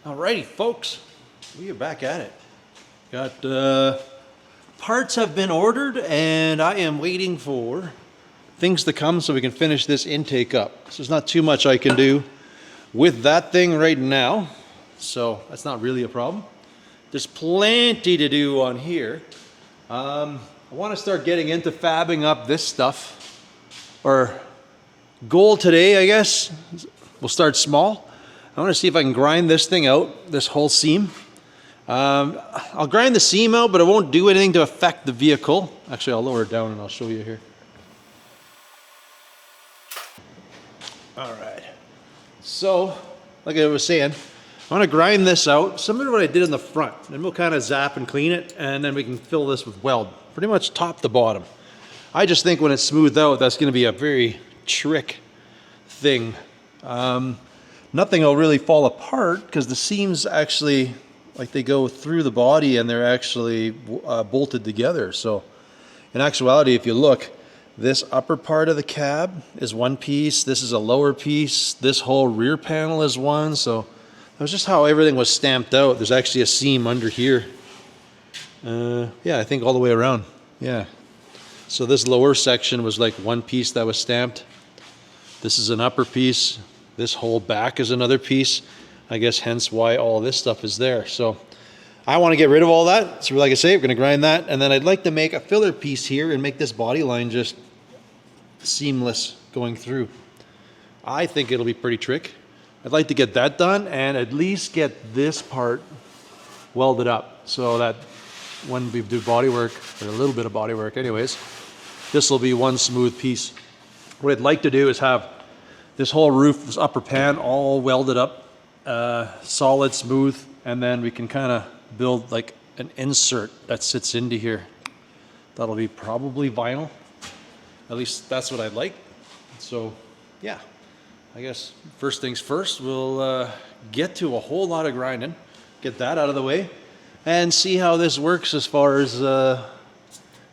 Alrighty, folks, we are back at it. Got parts have been ordered, and I am waiting for things to come so we can finish this intake up. So there's not too much I can do with that thing right now, so that's not really a problem. There's plenty to do on here. I want to start getting into fabbing up this stuff. Our goal today, I guess, we'll start small. I want to see if I can grind this thing out, this whole seam. I'll grind the seam out, but it won't do anything to affect the vehicle. Actually, I'll lower it down and I'll show you here. All right. So, like I was saying, I want to grind this out, similar to what I did in the front. Then we'll kind of zap and clean it, and then we can fill this with weld, pretty much top to bottom. I just think when it's smoothed out, that's going to be a very trick thing. Nothing will really fall apart because the seams actually, like, they go through the body and they're actually bolted together. So in actuality, if you look, this upper part of the cab is one piece, this is a lower piece, this whole rear panel is one. So that's just how everything was stamped out. There's actually a seam under here. Yeah, I think all the way around. Yeah. So this lower section was like one piece that was stamped. This is an upper piece. This whole back is another piece. I guess hence why all this stuff is there. So I want to get rid of all that. So like I say, we're going to grind that. And then I'd like to make a filler piece here and make this body line just seamless going through. I think it'll be pretty trick. I'd like to get that done and at least get this part welded up so that when we do body work, or a little bit of body work anyways, this will be one smooth piece. What I'd like to do is have this whole roof, this upper pan, all welded up, solid, smooth, and then we can kind of build like an insert that sits into here. That'll be probably vinyl. At least that's what I'd like. So yeah, I guess first things first, we'll get to a whole lot of grinding, get that out of the way, and see how this works as far as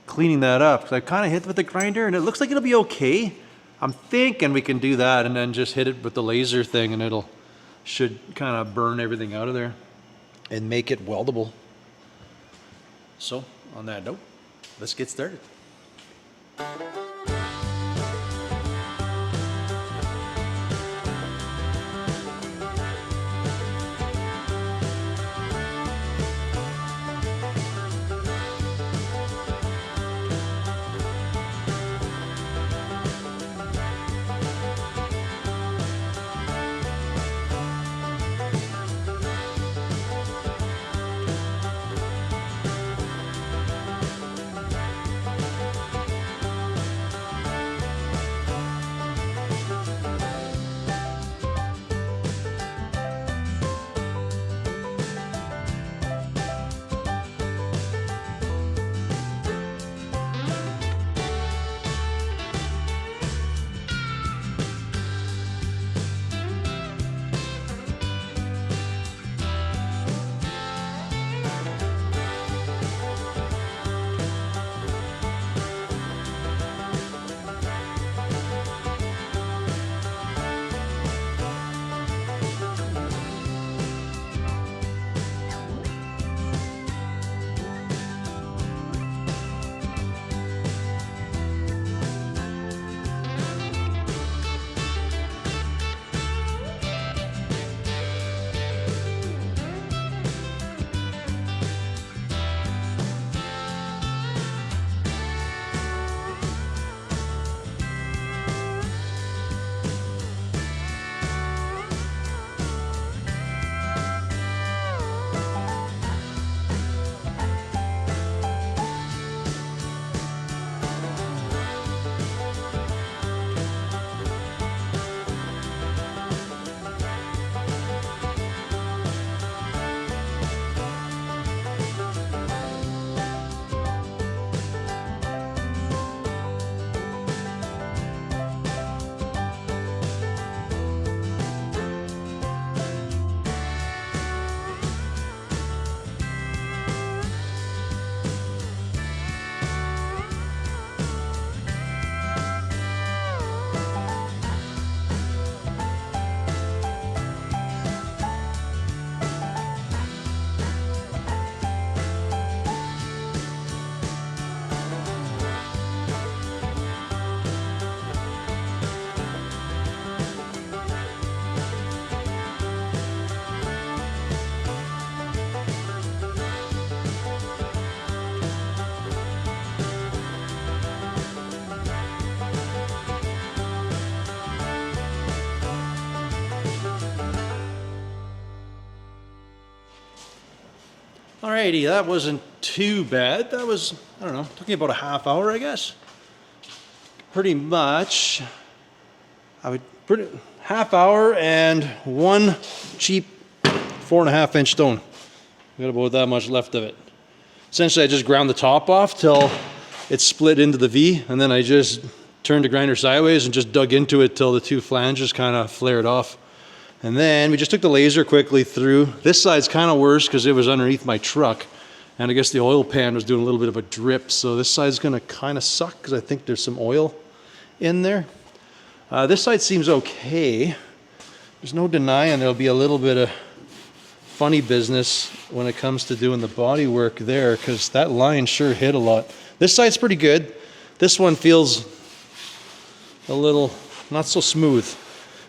cleaning that up. Because I kind of hit with the grinder and it looks like it'll be okay. I'm thinking we can do that and then just hit it with the laser thing and it'll should kind of burn everything out of there and make it weldable. So on that note, let's get started. Alrighty, that wasn't too bad. That was, I don't know, took me about a half hour, I guess. Pretty much, half hour and one cheap 4.5 inch stone. We got about that much left of it. Essentially, I just ground the top off till it split into the V, and then I just turned the grinder sideways and just dug into it till the two flanges kind of flared off. And then we just took the laser quickly through. This side's kind of worse because it was underneath my truck, and I guess the oil pan was doing a little bit of a drip, so this side's gonna kind of suck because I think there's some oil in there. This side seems okay. There's no denying there'll be a little bit of funny business when it comes to doing the body work there, because that line sure hit a lot. This side's pretty good. This one feels a little not so smooth.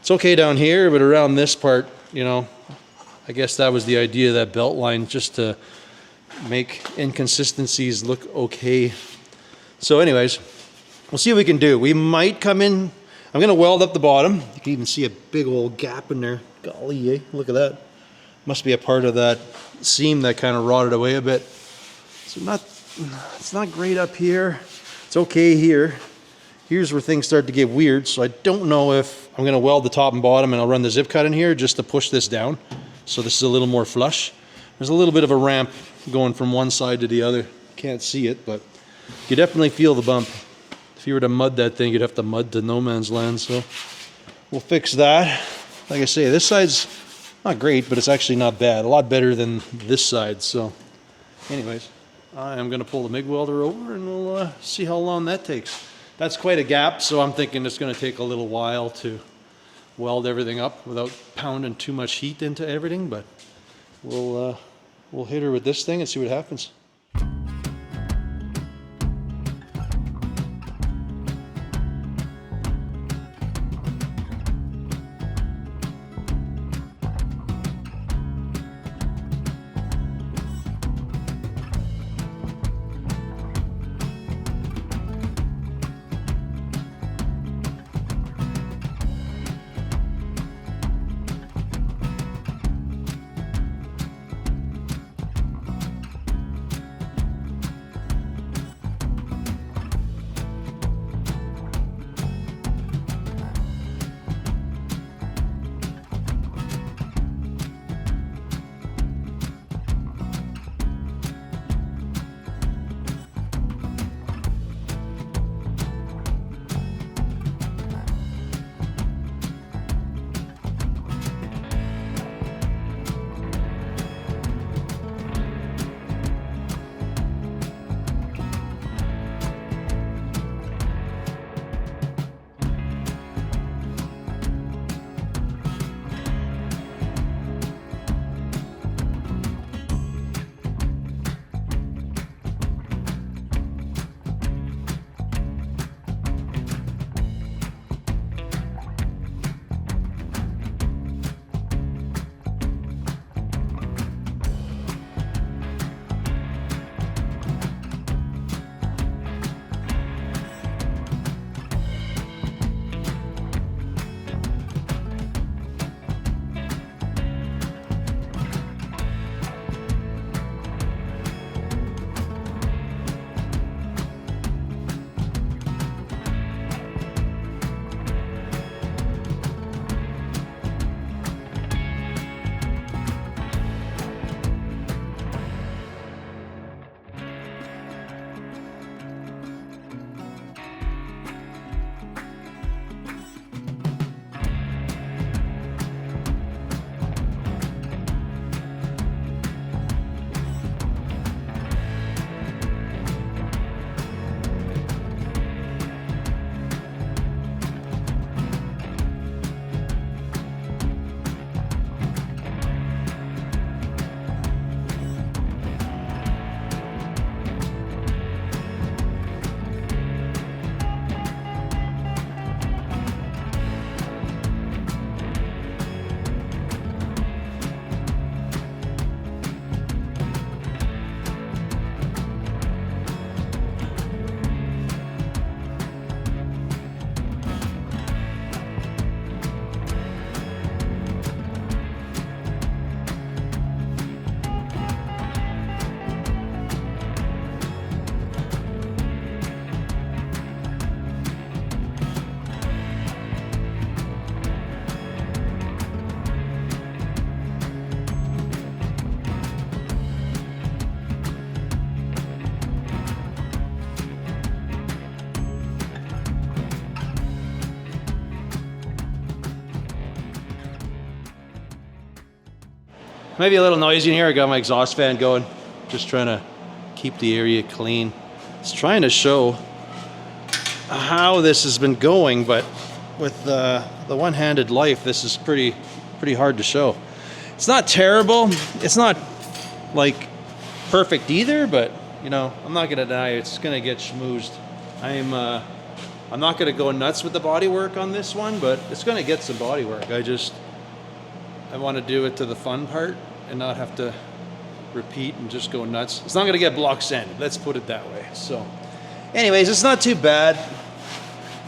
It's okay down here, but around this part, you know, I guess that was the idea of that belt line, just to make inconsistencies look okay. So anyways, we'll see what we can do. We might come in, I'm gonna weld up the bottom. You can even see a big old gap in there. Golly, eh? Look at that. Must be a part of that seam that kind of rotted away a bit. So it's not great up here. It's okay here. Here's where things start to get weird. So I don't know if I'm gonna weld the top and bottom and I'll run the zip cut in here just to push this down. So this is a little more flush. There's a little bit of a ramp going from one side to the other. Can't see it, but you definitely feel the bump. If you were to mud that thing, you'd have to mud to no man's land. So we'll fix that. Like I say, this side's not great, but it's actually not bad. A lot better than this side. So anyways, I am gonna pull the MIG welder over and we'll see how long that takes. That's quite a gap, so I'm thinking it's gonna take a little while to weld everything up without pounding too much heat into everything, but we'll hit her with this thing and see what happens. Maybe a little noisy in here. I got my exhaust fan going. Just trying to keep the area clean. It's trying to show how this has been going, but with the one-handed life, this is pretty hard to show. It's not terrible. It's not like perfect either, but you know, I'm not gonna deny it's gonna get schmoozed. I'm not gonna go nuts with the body work on this one, but it's gonna get some body work. I want to do it to the fun part and not have to repeat and just go nuts. It's not going to get block sanded, let's put it that way. So anyways, it's not too bad.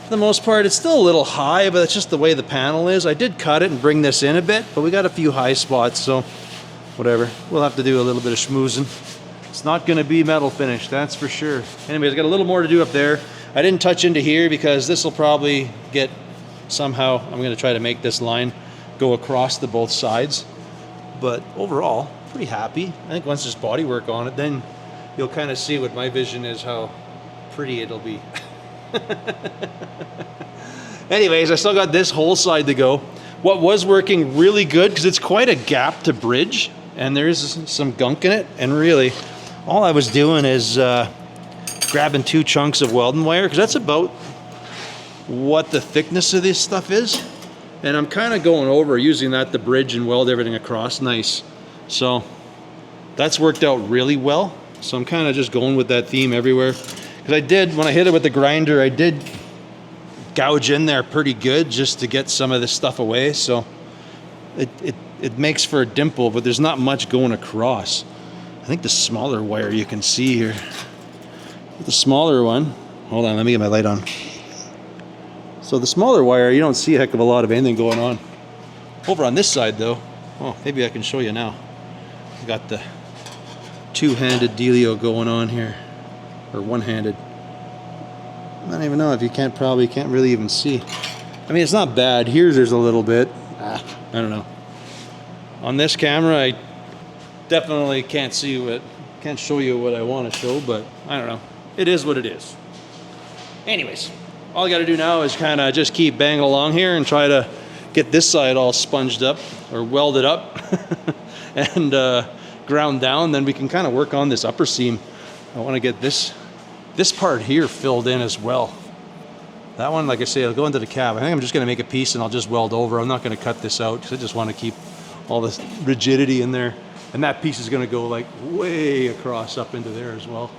For the most part, it's still a little high, but it's just the way the panel is. I did cut it and bring this in a bit, but we got a few high spots, so whatever. We'll have to do a little bit of schmoozing. It's not going to be metal finish, that's for sure. Anyways, I got a little more to do up there. I didn't touch into here because this will probably get somehow, I'm going to try to make this line go across the both sides, but overall pretty happy. I think once there's body work on it, then you'll kind of see what my vision is, how pretty it'll be. Anyways, I still got this whole side to go. What was working really good, because it's quite a gap to bridge and there's some gunk in it, and really all I was doing is grabbing 2 chunks of welding wire, because that's about what the thickness of this stuff is. And I'm kind of going over using that to bridge and weld everything across nice. So that's worked out really well. So I'm kind of just going with that theme everywhere. Because I did, when I hit it with the grinder, I did gouge in there pretty good just to get some of this stuff away. So it makes for a dimple, but there's not much going across. I think the smaller wire you can see here. The smaller one, hold on, let me get my light on. So the smaller wire, you don't see a heck of a lot of anything going on. Over on this side though, oh, maybe I can show you now. I got the two-handed dealio going on here, or one-handed. I don't even know if you can't really even see. I mean, it's not bad. Here there's a little bit. I don't know. On this camera, I definitely can't show you what I want to show, but I don't know. It is what it is. Anyways. All I got to do now is kind of just keep banging along here and try to get this side all sponged up or welded up and ground down. Then we can kind of work on this upper seam. I want to get this part here filled in as well. That one, like I say, I'll go into the cab. I think I'm just going to make a piece and I'll just weld over. I'm not going to cut this out because I just want to keep all this rigidity in there. And that piece is going to go like way across up into there as well.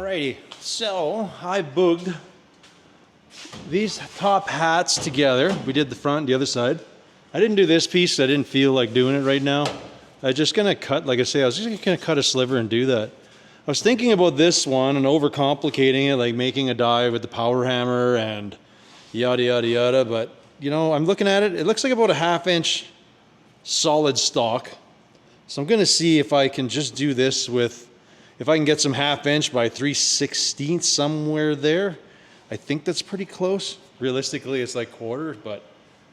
Alrighty, so I booged these top hats together. We did the front and the other side. I didn't do this piece. I didn't feel like doing it right now. I was just gonna cut, like I say, I was just gonna cut a sliver and do that. I was thinking about this one and overcomplicating it, like making a die with the power hammer and yada, yada, yada. But, you know, I'm looking at it. It looks like about a 1/2 inch solid stock. So I'm gonna see if I can just do this with, if I can get some 1/2 inch by 3/16 somewhere there. I think that's pretty close. Realistically, it's like quarters, but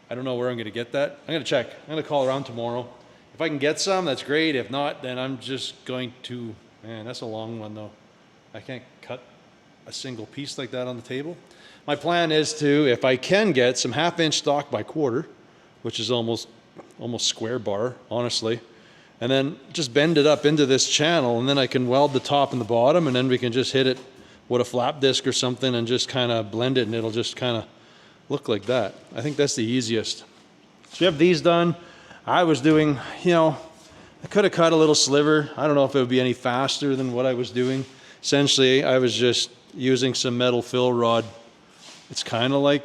I don't know where I'm gonna get that. I'm gonna check. I'm gonna call around tomorrow. If I can get some, that's great. If not, then I'm just going to, man, that's a long one though. I can't cut a single piece like that on the table. My plan is to, if I can get some 1/2 inch stock by quarter, which is almost square bar, honestly, and then just bend it up into this channel, and then I can weld the top and the bottom, and then we can just hit it with a flap disc or something and just kind of blend it, and it'll just kind of look like that. I think that's the easiest. So we have these done. I was doing, you know, I could have cut a little sliver. I don't know if it would be any faster than what I was doing. Essentially, I was just using some metal fill rod. It's kind of like,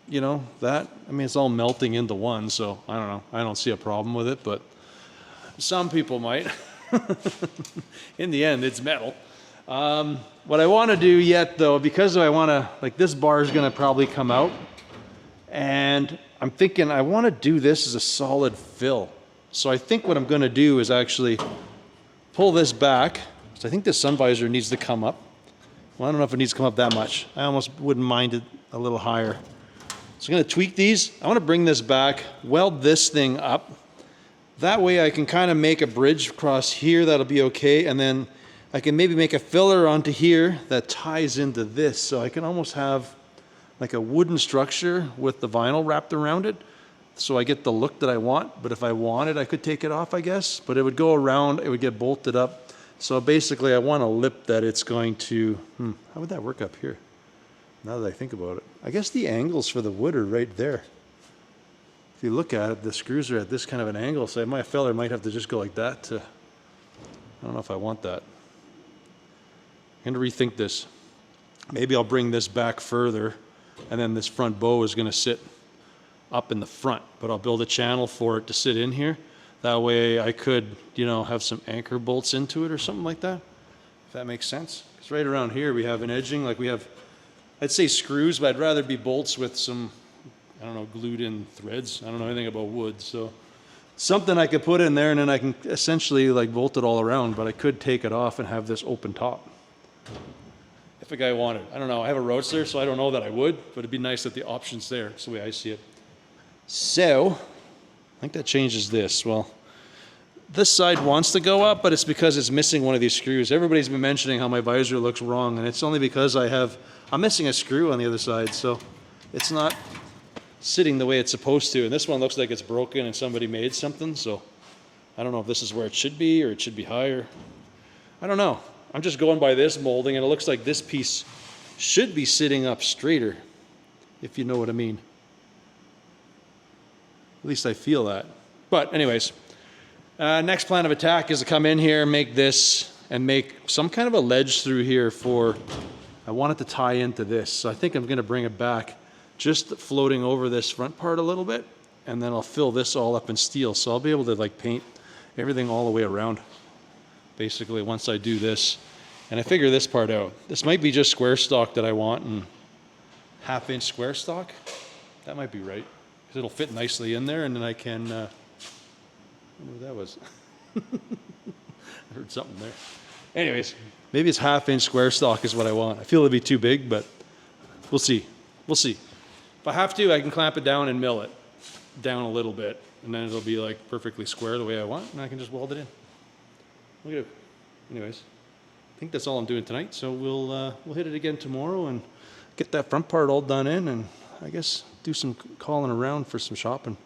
you know, that. I mean, it's all melting into one, so I don't know. I don't see a problem with it, but some people might. In the end, it's metal. What I want to do yet, though, because I want to, like, this bar is going to probably come out, and I'm thinking I want to do this as a solid fill. So I think what I'm going to do is actually pull this back. So I think this sun visor needs to come up. Well, I don't know if it needs to come up that much. I almost wouldn't mind it a little higher. So I'm going to tweak these. I want to bring this back, weld this thing up. That way I can kind of make a bridge across here. That'll be okay. And then I can maybe make a filler onto here that ties into this. So I can almost have like a wooden structure with the vinyl wrapped around it. So I get the look that I want. But if I wanted, I could take it off, I guess. But it would go around, it would get bolted up. So basically I want a lip that it's going to, how would that work up here? Now that I think about it. I guess the angles for the wood are right there. If you look at it, the screws are at this kind of an angle, so my filler might have to just go like that to, I don't know if I want that. I'm going to rethink this. Maybe I'll bring this back further, and then this front bow is going to sit up in the front, but I'll build a channel for it to sit in here. That way I could, you know, have some anchor bolts into it or something like that, if that makes sense. Because right around here we have an edging, like we have, I'd say screws, but I'd rather be bolts with some, I don't know, glued in threads. I don't know anything about wood, so something I could put in there and then I can essentially like bolt it all around, but I could take it off and have this open top. If a guy wanted. I don't know, I have a Roadster, so I don't know that I would, but it'd be nice that the option's there. That's the way I see it. So, I think that changes this. Well, this side wants to go up, but it's because it's missing one of these screws. Everybody's been mentioning how my visor looks wrong, and it's only because I'm missing a screw on the other side, so it's not sitting the way it's supposed to. And this one looks like it's broken and somebody made something, so I don't know if this is where it should be or it should be higher. I don't know. I'm just going by this molding, and it looks like this piece should be sitting up straighter, if you know what I mean. At least I feel that. But anyways, next plan of attack is to come in here, make this, and make some kind of a ledge through here for, I want it to tie into this. So I think I'm going to bring it back, just floating over this front part a little bit, and then I'll fill this all up in steel. So I'll be able to like paint everything all the way around, basically, once I do this. And I figure this part out. This might be just square stock that I want, and 1/2 inch square stock. That might be right, because it'll fit nicely in there, and then I can, I wonder what that was. I heard something there. Anyways, maybe it's 1/2 inch square stock is what I want. I feel it'd be too big, but we'll see. We'll see. If I have to, I can clamp it down and mill it down a little bit, and then it'll be like perfectly square the way I want, and I can just weld it in. Look at it. Anyways, I think that's all I'm doing tonight, so we'll hit it again tomorrow and get that front part all done in, and I guess do some calling around for some shopping.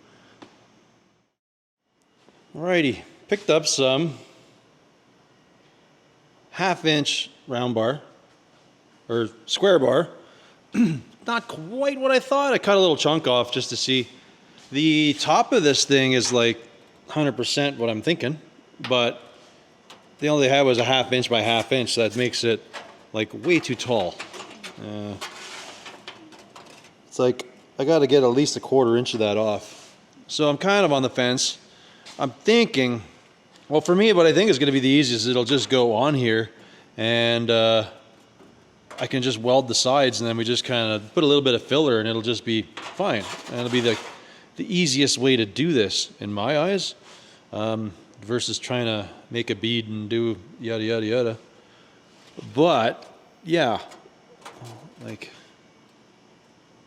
Alrighty, picked up some 1/2 inch round bar, or square bar. Not quite what I thought. I cut a little chunk off just to see. The top of this thing is like 100% what I'm thinking, but they only had was a 1/2 inch by 1/2 inch, so that makes it like way too tall. It's like I got to get at least 1/4 inch of that off. So I'm kind of on the fence. I'm thinking, well, for me, what I think is going to be the easiest, it'll just go on here, and I can just weld the sides, and then we just kind of put a little bit of filler, and it'll just be fine. And it'll be the easiest way to do this, in my eyes, versus trying to make a bead and do yada yada yada. But yeah, like,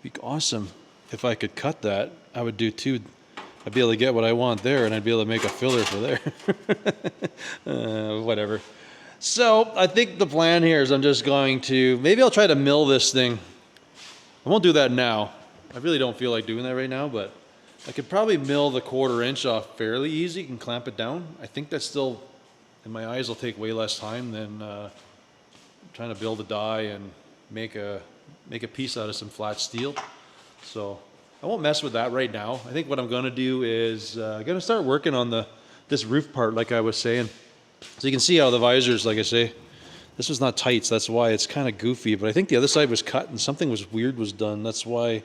it'd be awesome if I could cut that. I would do too. I'd be able to get what I want there, and I'd be able to make a filler for there. Whatever. So I think the plan here is I'm just going to, maybe I'll try to mill this thing. I won't do that now. I really don't feel like doing that right now, but I could probably mill the 1/4 inch off fairly easy and clamp it down. I think that's still, in my eyes, will take way less time than trying to build a die and make a piece out of some flat steel. So I won't mess with that right now. I think what I'm going to do is I'm going to start working on this roof part, like I was saying. So you can see how the visors, like I say, this was not tight, so that's why it's kind of goofy. But I think the other side was cut and something was weird was done. That's why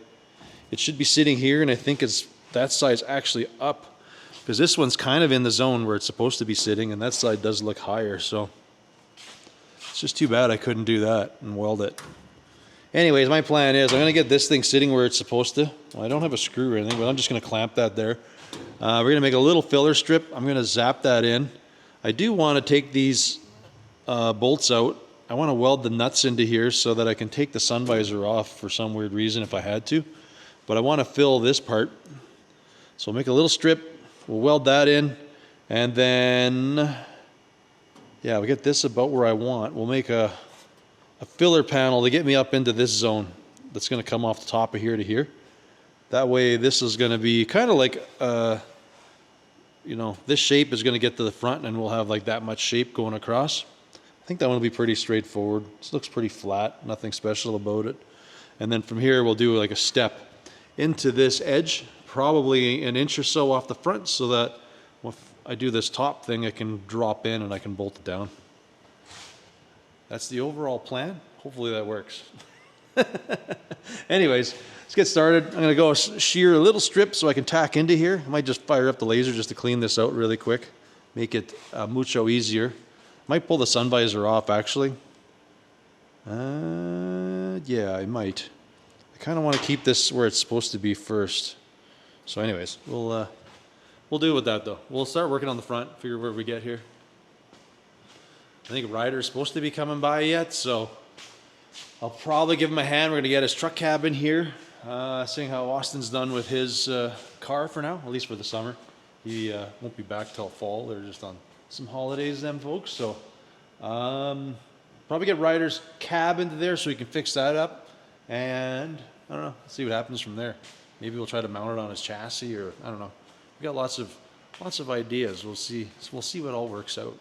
it should be sitting here, and I think that side's actually up, because this one's kind of in the zone where it's supposed to be sitting, and that side does look higher. So it's just too bad I couldn't do that and weld it. Anyways, my plan is I'm going to get this thing sitting where it's supposed to. Well, I don't have a screw or anything, but I'm just going to clamp that there. We're going to make a little filler strip. I'm going to zap that in. I do want to take these bolts out. I want to weld the nuts into here so that I can take the sun visor off for some weird reason if I had to. But I want to fill this part. So we'll make a little strip. We'll weld that in. And then, yeah, we get this about where I want. We'll make a filler panel to get me up into this zone that's going to come off the top of here to here. That way this is going to be kind of like, you know, this shape is going to get to the front, and we'll have like that much shape going across. I think that one will be pretty straightforward. This looks pretty flat, nothing special about it. And then from here we'll do like a step into this edge, probably 1 inch or so off the front, so that if I do this top thing, I can drop in and I can bolt it down. That's the overall plan. Hopefully that works. Anyways, let's get started. I'm going to go shear a little strip so I can tack into here. I might just fire up the laser just to clean this out really quick, make it mucho easier. Might pull the sun visor off, actually. Yeah, I might. I kind of want to keep this where it's supposed to be first. So anyways, we'll do with that though. We'll start working on the front, figure where we get here. I think Ryder's supposed to be coming by yet, so I'll probably give him a hand. We're going to get his truck cab in here, seeing how Austin's done with his car for now, at least for the summer. He won't be back till fall. They're just on some holidays, them folks. So probably get Ryder's cab into there so he can fix that up. And I don't know, let's see what happens from there. Maybe we'll try to mount it on his chassis, or I don't know. We got lots of ideas. We'll see what all works out.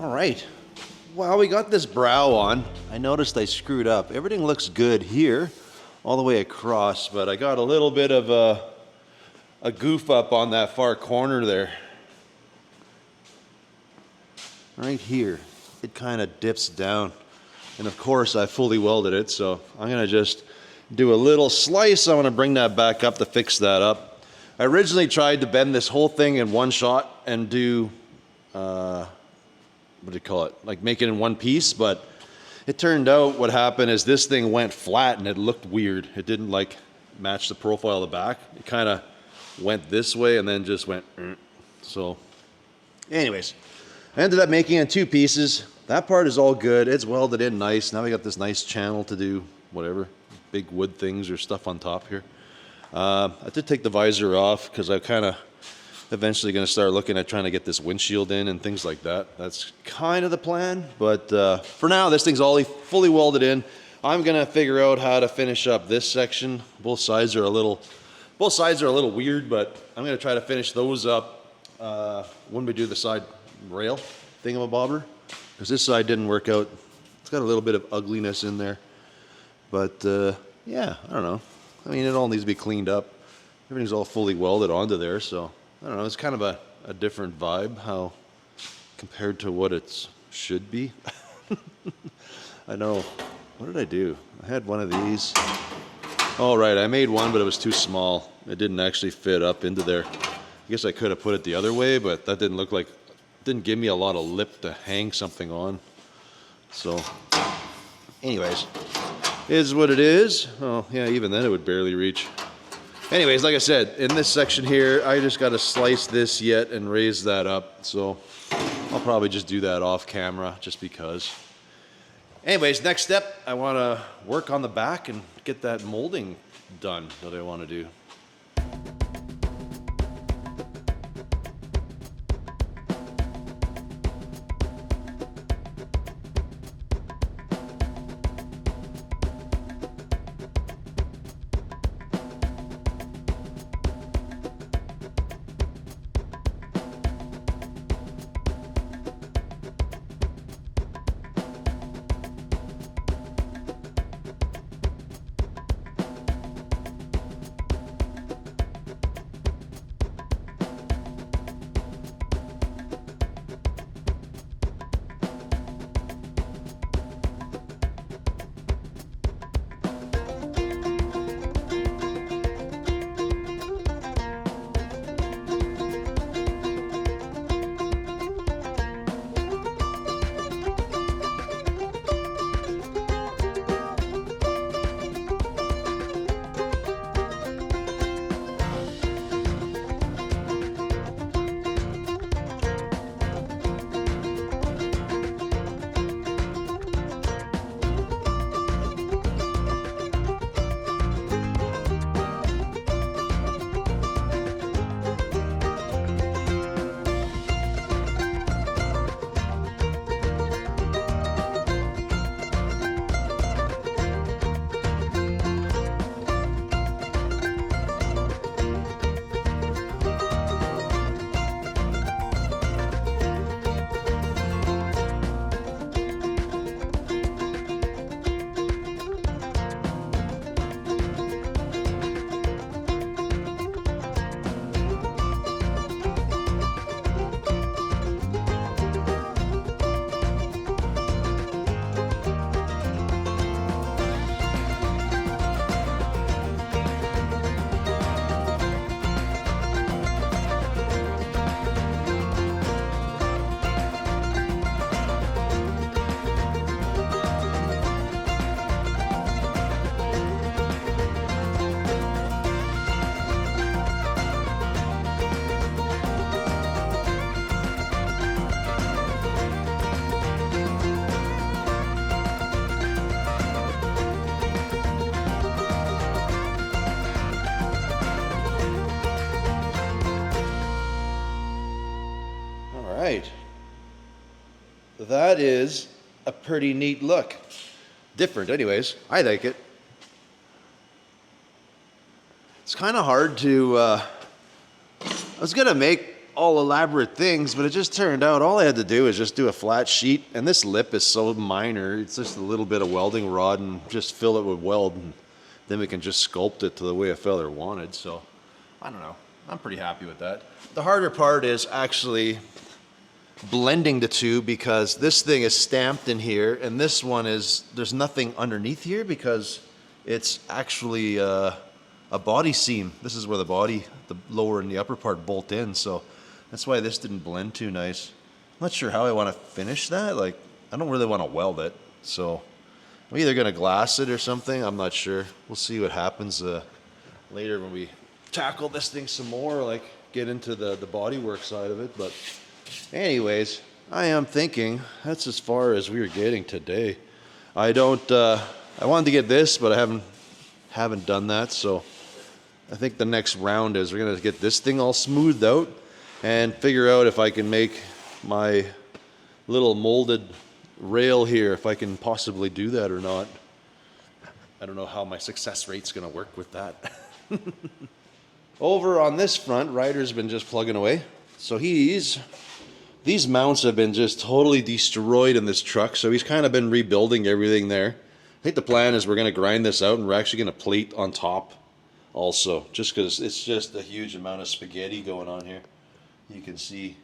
All right. Well, we got this brow on. I noticed I screwed up. Everything looks good here, all the way across, but I got a little bit of a goof up on that far corner there. Right here, it kind of dips down. And of course, I fully welded it, so I'm gonna just do a little slice. I wanna bring that back up to fix that up. I originally tried to bend this whole thing in one shot and do, what do you call it? Like make it in one piece, but it turned out what happened is this thing went flat and it looked weird. It didn't like match the profile of the back. It kind of went this way and then just went, so anyways, I ended up making it in two pieces. That part is all good. It's welded in nice. Now we got this nice channel to do whatever, big wood things or stuff on top here. I did take the visor off because I'm kind of eventually going to start looking at trying to get this windshield in and things like that. That's kind of the plan. But for now, this thing's all fully welded in. I'm going to figure out how to finish up this section. Both sides are a little weird, but I'm going to try to finish those up when we do the side rail thingamabobber. Because this side didn't work out. It's got a little bit of ugliness in there. But yeah, I don't know. I mean, it all needs to be cleaned up. Everything's all fully welded onto there, so I don't know. It's kind of a different vibe how compared to what it should be. I know. What did I do? I had one of these. Oh, right. I made one, but it was too small. It didn't actually fit up into there. I guess I could have put it the other way, but that didn't look like, didn't give me a lot of lip to hang something on. So anyways, is what it is. Oh yeah, even then it would barely reach. Anyways, like I said, in this section here, I just got to slice this yet and raise that up. So I'll probably just do that off camera just because. Anyways, next step, I want to work on the back and get that molding done that I want to do. right. That is a pretty neat look. Different anyways. I like it. It's kind of hard to, I was going to make all elaborate things, but it just turned out all I had to do is just do a flat sheet, and this lip is so minor. It's just a little bit of welding rod and just fill it with weld, and then we can just sculpt it to the way a fella wanted. So I don't know, I'm pretty happy with that. The harder part is actually blending the two, because this thing is stamped in here and this one is, there's nothing underneath here because it's actually a body seam. This is where the body, the lower and the upper part bolt in, so that's why this didn't blend too nice. I'm not sure how I want to finish that. Like, I don't really want to weld it, so I'm either going to glass it or something. I'm not sure. We'll see what happens later when we tackle this thing some more, like get into the bodywork side of it. But anyways, I am thinking that's as far as we are getting today. I wanted to get this, but I haven't done that, so I think the next round is we're gonna get this thing all smoothed out and figure out if I can make my little molded rail here, if I can possibly do that or not. I don't know how my success rate's gonna work with that. Over on this front, Ryder's been just plugging away. So these mounts have been just totally destroyed in this truck, so he's kind of been rebuilding everything there. I think the plan is we're going to grind this out and we're actually going to plate on top also, just because it's just a huge amount of spaghetti going on here. You can see,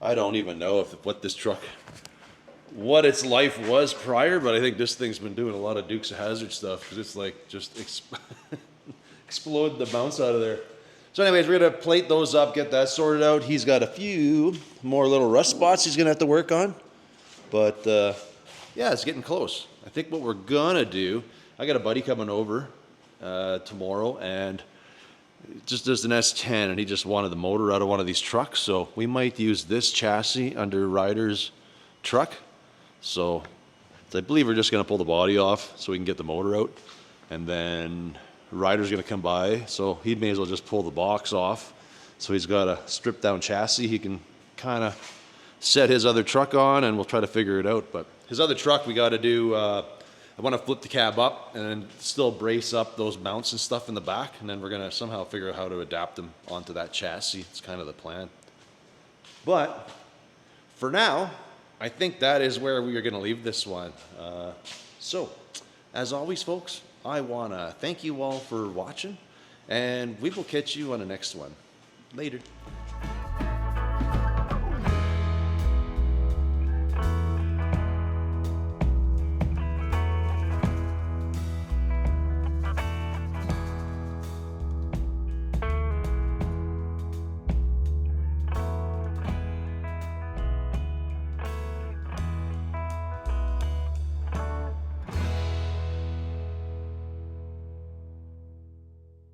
I don't even know what its life was prior, but I think this thing's been doing a lot of Dukes of Hazzard stuff, because it's like just explode the mounts out of there. So anyways, we're going to plate those up, get that sorted out. He's got a few more little rust spots he's going to have to work on. But yeah, it's getting close. I think what we're going to do, I got a buddy coming over tomorrow, and just does an S10, and he just wanted the motor out of one of these trucks. So we might use this chassis under Ryder's truck. So I believe we're just going to pull the body off so we can get the motor out. And then Ryder's going to come by, so he may as well just pull the box off. So he's got a stripped down chassis he can kind of set his other truck on, and we'll try to figure it out. But his other truck, we got to do, I want to flip the cab up and then still brace up those mounts and stuff in the back, and then we're going to somehow figure out how to adapt them onto that chassis. It's kind of the plan. But for now, I think that is where we are going to leave this one. So, as always, folks, I want to thank you all for watching, and we will catch you on the next one. Later.